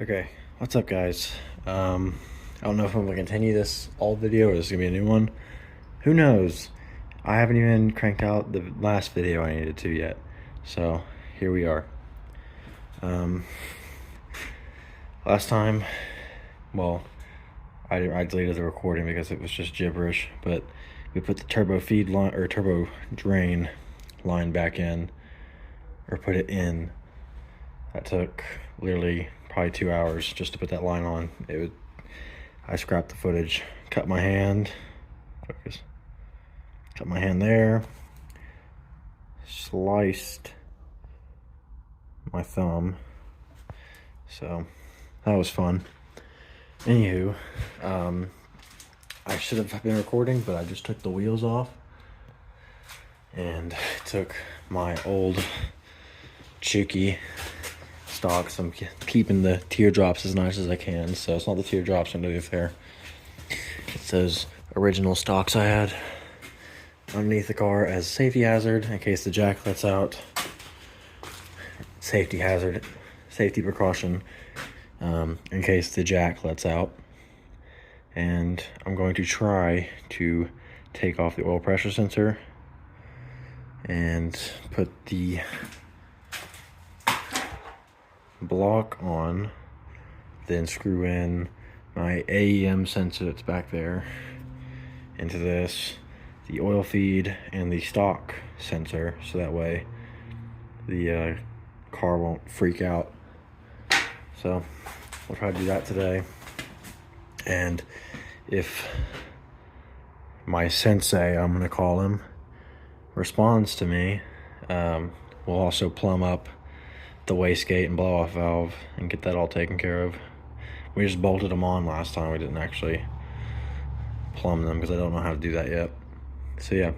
Okay, what's up guys? I don't know if I'm gonna continue this old video or this is gonna be a new one. Who knows? I haven't even cranked out the last video I needed to yet. So here we are. Last time, well, I deleted the recording because it was just gibberish, but we put the turbo feed line or turbo drain line back in, or put it in. That took literally probably 2 hours just to put that line on. I scrapped the footage, cut my hand, focus, cut my hand there, sliced my thumb, so that was fun. Anywho, I should have been recording, but I just took the wheels off and took my old Chuki stock, so I'm keeping the teardrops as nice as I can. So it's not the teardrops underneath there, it's those original stocks I had underneath the car as a safety hazard in case the jack lets out. Safety hazard, safety precaution, in case the jack lets out. And I'm going to try to take off the oil pressure sensor and put the block on, then screw in my AEM sensor that's back there into this, the oil feed and the stock sensor, so that way the car won't freak out. So we'll try to do that today, and if my sensei, I'm gonna call him, responds to me, we'll also plumb up the wastegate and blow off valve and get that all taken care of. We just bolted them on last time. We didn't actually plumb them because I don't know how to do that yet. So yeah,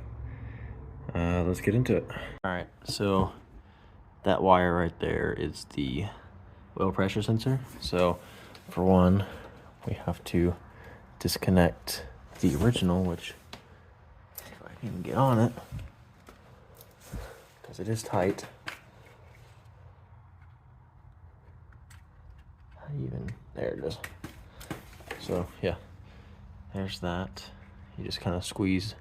let's get into it. All right, so that wire right there is the oil pressure sensor. So for one, we have to disconnect the original, which if I can get on it, because it is tight. There it is. So yeah, there's that. You just kind of squeeze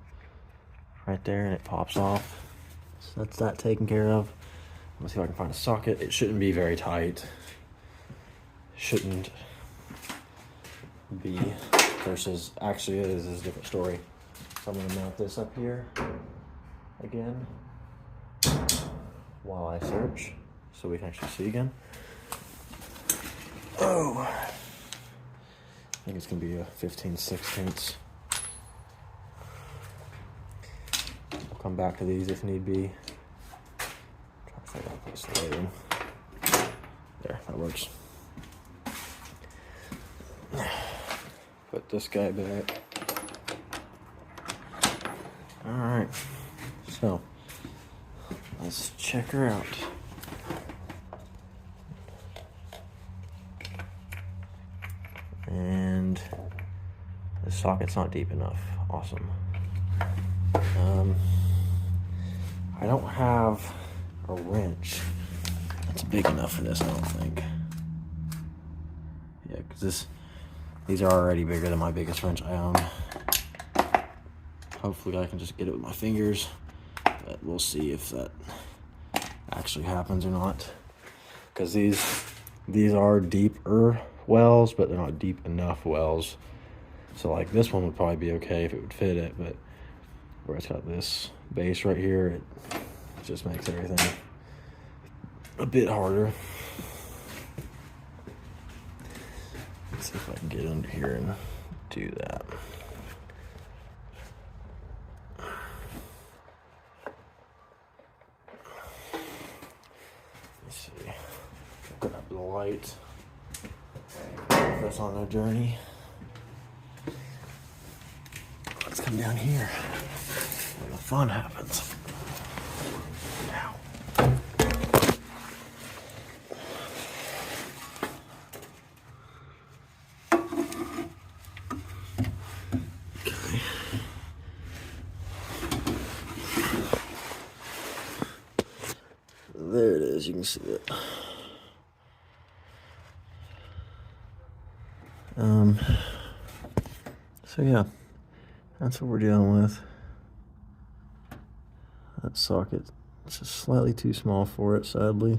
right there and it pops off. So that's that taken care of. Let's see if I can find a socket. It shouldn't be very tight. Shouldn't be, versus, actually it is a different story. So I'm gonna mount this up here again while I search so we can actually see again. Oh, I think it's gonna be a 15/16. We'll come back to these if need be. Try to figure out this later. There, that works. Put this guy back. All right, so let's check her out. And the socket's not deep enough. Awesome. I don't have a wrench that's big enough for this, I don't think. Yeah, because these are already bigger than my biggest wrench I own. Hopefully I can just get it with my fingers, but we'll see if that actually happens or not. Because these are deeper wells, but they're not deep enough wells. So like this one would probably be okay if it would fit it, but where it's got this base right here, it just makes everything a bit harder. Let's see if I can get under here and do that. Let's see. Grab the light. Put us on a journey. Let's come down here where the fun happens. Now. Okay. There it is, you can see it. So yeah, that's what we're dealing with. That socket, it's just slightly too small for it, sadly,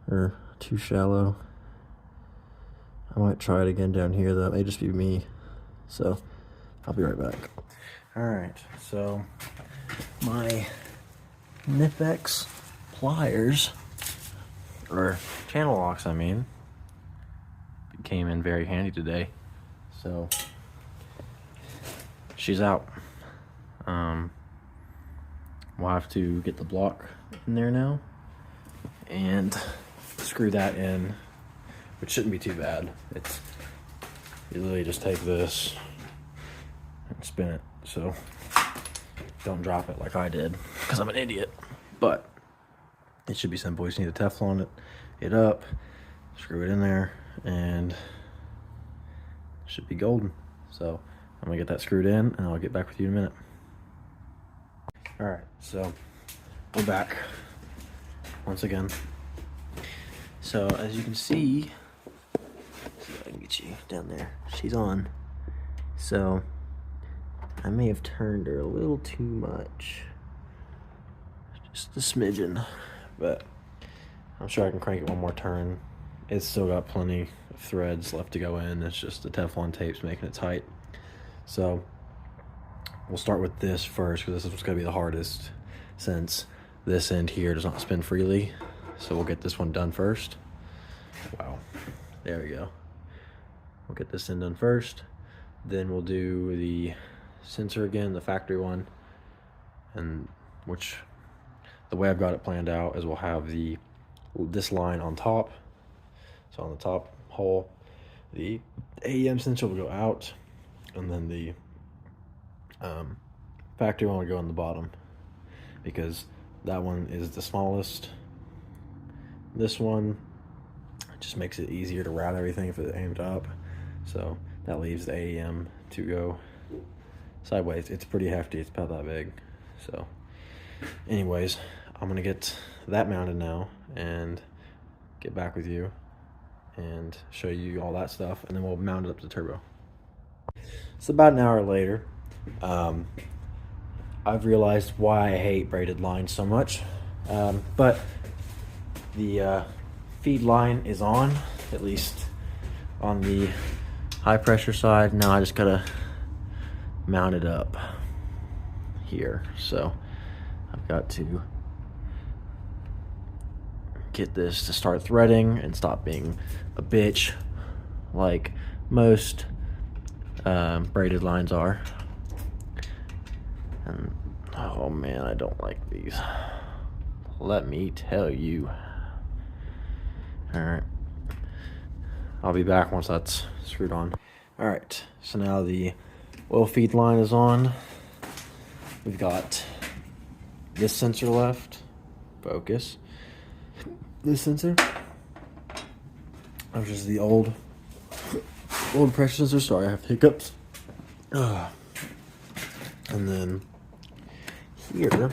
or too shallow. I might try it again down here. That may just be me. So I'll be right back. All right, so my Nipex pliers, or channel locks, I mean, came in very handy today. So she's out. We'll have to get the block in there now and screw that in, which shouldn't be too bad. It's, you literally just take this and spin it, so don't drop it like I did, because I'm an idiot. But it should be simple. You just need to Teflon it up, screw it in there, and it should be golden. So I'm gonna get that screwed in, and I'll get back with you in a minute. All right, so we're back once again. So as you can see if I can get you down there. She's on. So I may have turned her a little too much, just a smidgen, but I'm sure I can crank it one more turn. It's still got plenty of threads left to go in. It's just the Teflon tape's making it tight. So we'll start with this first, because this is what's going to be the hardest, since this end here does not spin freely. So we'll get this one done first. Wow, there we go. We'll get this end done first. Then we'll do the sensor again, the factory one, and which the way I've got it planned out is we'll have this line on top. So on the top hole, the AEM sensor will go out, and then the factory one will go on the bottom, because that one is the smallest. This one just makes it easier to route everything if it's aimed up, so that leaves the AEM to go sideways. It's pretty hefty, it's about that big. So anyways, I'm gonna get that mounted now and get back with you and show you all that stuff, and then we'll mount it up to the turbo. It's about an hour later. I've realized why I hate braided lines so much, but the feed line is on, at least on the high pressure side. Now I just gotta mount it up here. So I've got to get this to start threading and stop being a bitch like most braided lines are. And oh man, I don't like these, let me tell you. All right, I'll be back once that's screwed on. All right, so now the oil feed line is on. We've got this sensor left. Focus. This sensor, which is the old pressure sensor. Sorry, I have hiccups. And then here,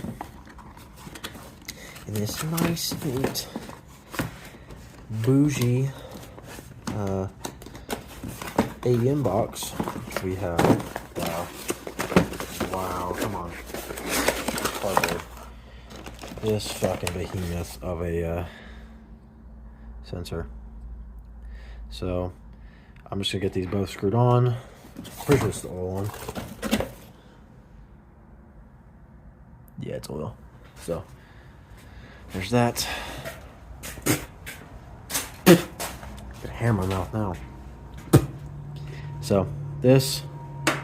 in this nice, neat, bougie AEM box, we have, wow, come on, cardboard. This fucking behemoth of a sensor. So I'm just gonna get these both screwed on. Pretty sure it's the oil one. Yeah, it's oil. So there's that. Got a hair in my mouth now. So this, there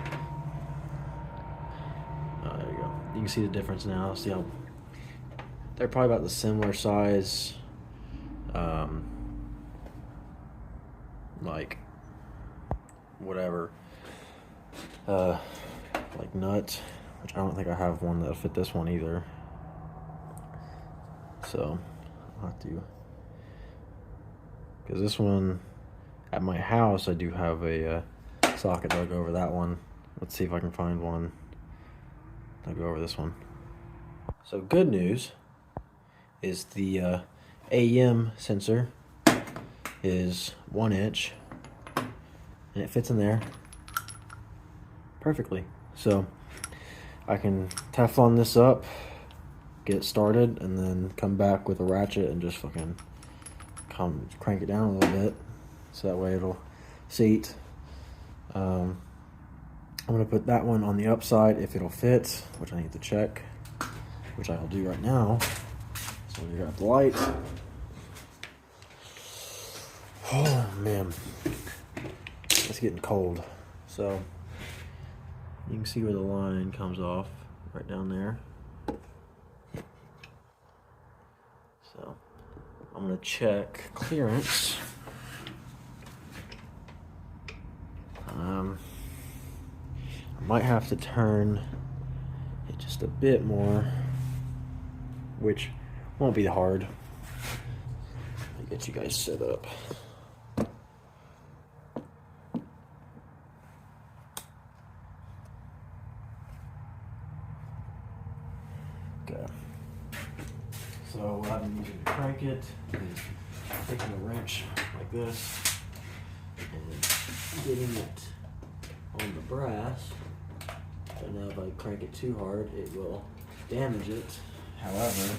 you go. You can see the difference now. See how they're probably about the similar size, like whatever, like nut, which I don't think I have one that'll fit this one either. So I'll have to, because this one at my house I do have a socket that'll go over that one. Let's see if I can find one that'll go over this one. So good news is the AEM sensor is 1 inch, and it fits in there perfectly. So I can Teflon this up, get it started, and then come back with a ratchet and just fucking crank it down a little bit, so that way it'll seat. I'm gonna put that one on the upside if it'll fit, which I need to check, which I will do right now. So we got the light. Oh man, it's getting cold. So you can see where the line comes off right down there. So I'm gonna check clearance. I might have to turn it just a bit more, which won't be hard. Let me get you guys set up. Okay. So what I've been using to crank it is taking a wrench like this and getting it on the brass. So now if I crank it too hard, it will damage it. However,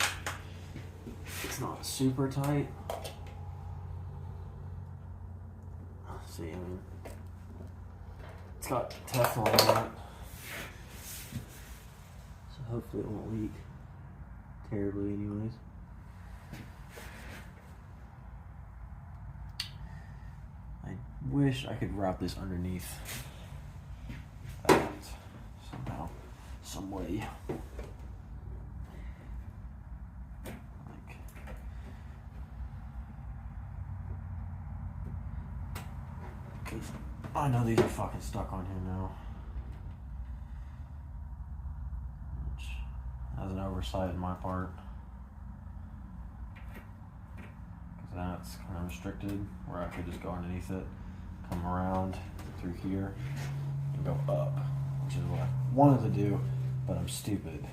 it's not super tight. See, I mean, it's got Teflon on it, so hopefully it won't leak terribly anyways. I wish I could wrap this underneath that somehow, some way. Like, because I know these are fucking stuck on here now. Which, as an oversight on my part. Because that's kind of restricted, where I could just go underneath it, come around through here, and go up, which is what I wanted to do, but I'm stupid.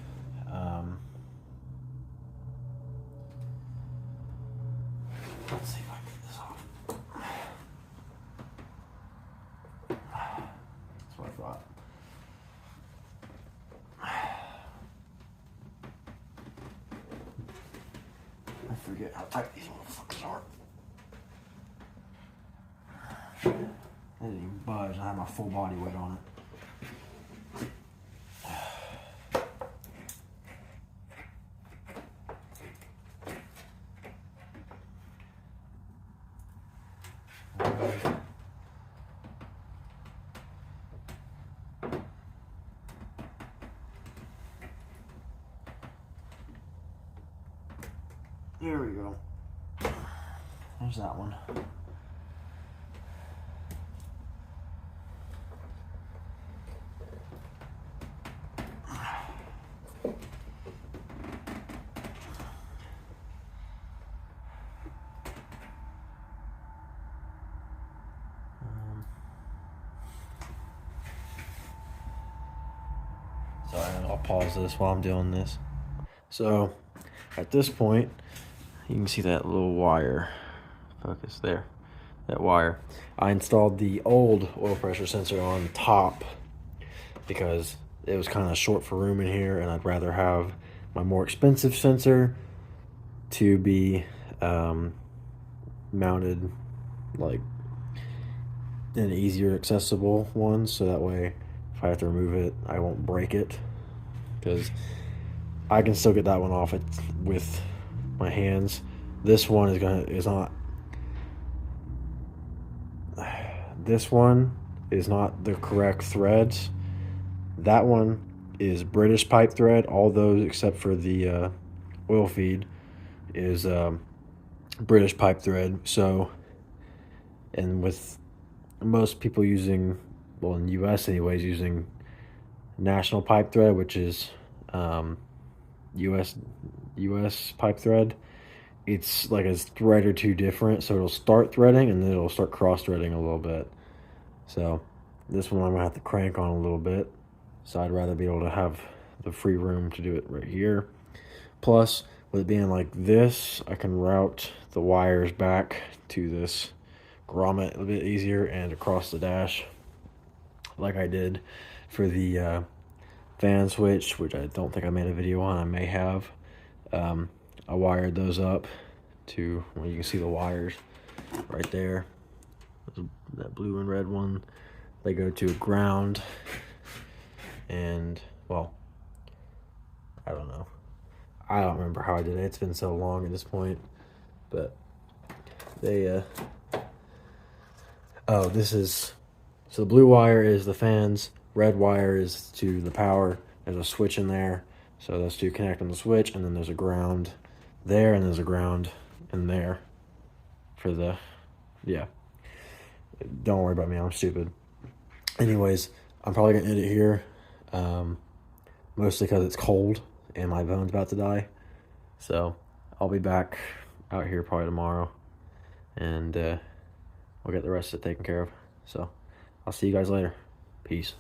Let's see if I can get this off. That's what I thought. I forget how tight these motherfuckers are. They didn't even budge. I had my full body weight on it. There we go. There's that one. Sorry, I'll pause this while I'm doing this. So, at this point, you can see that little wire. Focus there. That wire. I installed the old oil pressure sensor on top because it was kind of short for room in here, and I'd rather have my more expensive sensor to be mounted like in an easier accessible one, so that way if I have to remove it, I won't break it, because I can still get that one off with my hands. This one is not. This one is not the correct threads. That one is British pipe thread. All those except for the oil feed is British pipe thread. So, and with most people using, well, in the US anyways, using national pipe thread, which is US pipe thread, it's like a thread or two different, so it'll start threading and then it'll start cross threading a little bit. So this one I'm gonna have to crank on a little bit, so I'd rather be able to have the free room to do it right here. Plus, with it being like this, I can route the wires back to this grommet a little bit easier and across the dash like I did for the fan switch, which I don't think I made a video on. I may have. I wired those up to, well, you can see the wires right there. That blue and red one, they go to ground, and well, I don't know. I don't remember how I did it. It's been so long at this point, but they oh, this is, so the blue wire is the fans, red wire is to the power. There's a switch in there, so those two connect on the switch, and then there's a ground there, and there's a ground in there for the, yeah. Don't worry about me, I'm stupid. Anyways, I'm probably gonna end it here, mostly because it's cold and my phone's about to die. So I'll be back out here probably tomorrow, and we'll get the rest of it taken care of. So I'll see you guys later. Peace.